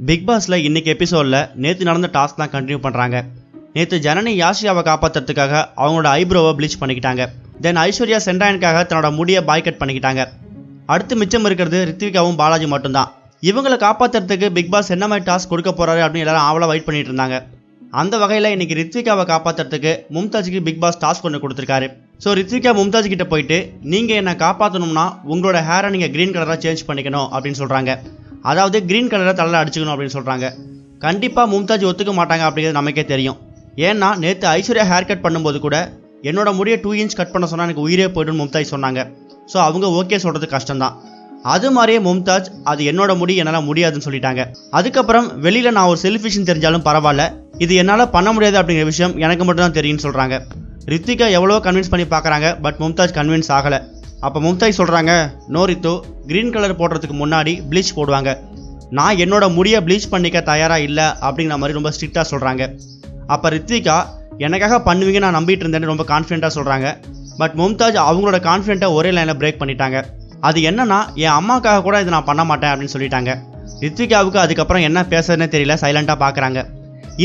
Big பாஸ்ல இன்னைக்கு எபிசோட்ல நேற்று நடந்த டாஸ்க் தான் கண்டினியூ பண்றாங்க. நேற்று ஜனனி யாஷியாவை காப்பாற்றுறதுக்காக அவங்களோட ஐப்ரோவை ப்ளீச் பண்ணிக்கிட்டாங்க. தென் ஐஸ்வர்யா சென்ட்ராயனுக்காக தன்னோட முடியை பாய் கட் பண்ணிக்கிட்டாங்க. அடுத்து மிச்சம் இருக்கிறது ரித்விகாவும் பாலாஜி மட்டும்தான். இவங்களை காப்பாற்றுறதுக்கு பிக் பாஸ் என்ன மாதிரி டாஸ்க் கொடுக்க போறாரு அப்படின்னு எல்லாரும் ஆவலாக வெயிட் பண்ணிட்டு இருந்தாங்க. அந்த வகையில் இன்னைக்கு ரித்விகாவை காப்பாற்றுறதுக்கு மும்தாஜுக்கு பிக் பாஸ் டாஸ்க் ஒன்று கொடுத்துருக்காரு. ஸோ ரித்விகா மும்தாஜ் கிட்ட போயிட்டு நீங்கள் என்னை காப்பாற்றணும்னா உங்களோட ஹேரை நீங்கள் க்ரீன் கலராக சேஞ்ச் பண்ணிக்கணும் அப்படின்னு சொல்கிறாங்க. அதாவது க்ரீன் கலரை தலையில் அடிச்சுக்கணும் அப்படின்னு சொல்கிறாங்க. கண்டிப்பாக மும்தாஜ் ஒத்துக்க மாட்டாங்க அப்படிங்கிறது நமக்கே தெரியும். ஏன்னா நேற்று ஐஸ்வர்யா ஹேர் கட் பண்ணும்போது கூட என்னோட முடியை 2 இன்ச் கட் பண்ண சொன்னால் எனக்கு உயிரே போய்டுன்னு மும்தாஜ் சொன்னாங்க. ஸோ அவங்க ஓகே சொல்கிறது கஷ்டம்தான். அது மாதிரியே மும்தாஜ் அது என்னோட முடி என்னால் முடியாதுன்னு சொல்லிட்டாங்க. அதுக்கப்புறம் வெளியில் நான் ஒரு செல்ஃபிஷ்னு தெரிஞ்சாலும் பரவாயில்ல, இது என்னால் பண்ண முடியாது அப்படிங்கிற விஷயம் எனக்கு மட்டும் தான் தெரியும்னு சொல்கிறாங்க. ரித்விகா எவ்வளோ கன்வின்ஸ் பண்ணி பார்க்குறாங்க, பட் மும்தாஜ் கன்வின்ஸ் ஆகலை. அப்போ மும்தாஜ் சொல்கிறாங்க, நோ ரித்து, க்ரீன் கலர் போடுறதுக்கு முன்னாடி ப்ளீச் போடுவாங்க, நான் என்னோட முடியை ப்ளீச் பண்ணிக்க தயாராக இல்லை அப்படிங்கிற மாதிரி ரொம்ப ஸ்ட்ரிக்டாக சொல்கிறாங்க. அப்போ ரித்விகா எனக்காக பண்ணுவீங்க நான் நம்பிட்டு இருந்தேன்னு ரொம்ப கான்ஃபிடென்ட்டாக சொல்கிறாங்க. பட் மும்தாஜ் அவங்களோட கான்ஃபிடென்ட்டை ஒரே லைனில் பிரேக் பண்ணிட்டாங்க. அது என்னன்னா, என் அம்மாக்காக கூட இதை நான் பண்ண மாட்டேன் அப்படின்னு சொல்லிட்டாங்க. ரித்விகாவுக்கு அதுக்கப்புறம் என்ன பேசுறதுன்னே தெரியல, சைலண்டாக பார்க்குறாங்க.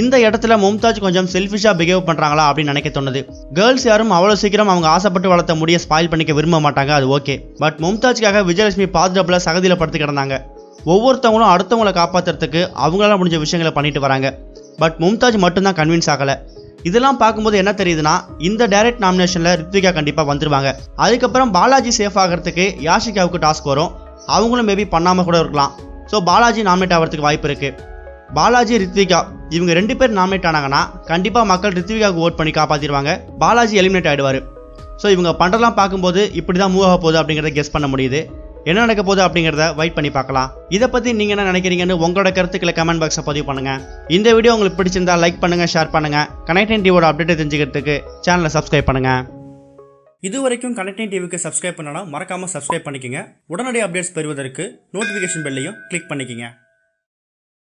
இந்த இடத்துல மும்தாஜ் கொஞ்சம் செல்ஃபிஷாக பிஹேவ் பண்ணுறாங்களா அப்படின்னு நினைக்க தோணுது. கேர்ள்ஸ் யாரும் அவ்வளோ சீக்கிரம் அவங்க ஆசைப்பட்டு வளர்த்த முடிய ஸ்பாயில் பண்ணிக்க விரும்ப மாட்டாங்க, அது ஓகே. பட் மும்தாஜ்க்காக விஜயலட்சுமி பாதுகாப்பில் சகதியில் படுத்து கிடந்தாங்க. ஒவ்வொருத்தவங்களும் அடுத்தவங்களை காப்பாற்றுறதுக்கு அவங்களால முடிஞ்ச விஷயங்களை பண்ணிட்டு வராங்க. பட் மும்தாஜ் மட்டும்தான் கன்வின்ஸ் ஆகலை. இதெல்லாம் பார்க்கும்போது என்ன தெரியுதுன்னா, இந்த டைரக்ட் நாமினேஷனில் ரித்விகா கண்டிப்பாக வந்துருவாங்க. அதுக்கப்புறம் பாலாஜி சேஃப் ஆகிறதுக்கு யாஷிகாவுக்கு டாஸ்க் வரும். அவங்களும் மேபி பண்ணாமல் கூட இருக்கலாம். ஸோ பாலாஜி நாமினேட் ஆகிறதுக்கு வாய்ப்பு இருக்குது. பாலாஜி ரித்விகா இவங்க 2 பேர் நாமினேட் ஆனாங்கன்னா கண்டிப்பாக மக்கள் ரித்விகாவுக்கு ஓட் பண்ணி காப்பாற்றிடுவாங்க. பாலாஜி எலிமினேட் ஆகிடுவார். ஸோ இவங்க பண்ணுறலாம் பார்க்கும்போது இப்படி தான் மூவ் ஆக போகுது அப்படிங்கிறத கெஸ் பண்ண முடியுது. என்ன நடக்க போகுது அப்படிங்கிறத வெயிட் பண்ணி பார்க்கலாம். இதை பற்றி நீங்கள் என்ன நினைக்கிறீங்கன்னு உங்களோட கருத்துக்களை கமெண்ட் பாக்ஸை பதிவு பண்ணுங்கள். இந்த வீடியோ உங்களுக்கு பிடிச்சிருந்தா லைக் பண்ணுங்கள், ஷேர் பண்ணுங்கள். கனெக்டிங் டிவியோட அப்டேட்டை தெரிஞ்சுக்கிறதுக்கு சேனலை சப்ஸ்கிரைப் பண்ணுங்கள். இது வரைக்கும் கனெக்டிங் டிவிக்கு சப்ஸ்கிரைப் பண்ணனா மறக்காமல் சப்ஸ்கிரைப் பண்ணிக்கோங்க. உடனடி அப்டேட்ஸ் பெறுவதற்கு நோட்டிஃபிகேஷன் பெல்லையும் கிளிக் பண்ணிக்கோங்க.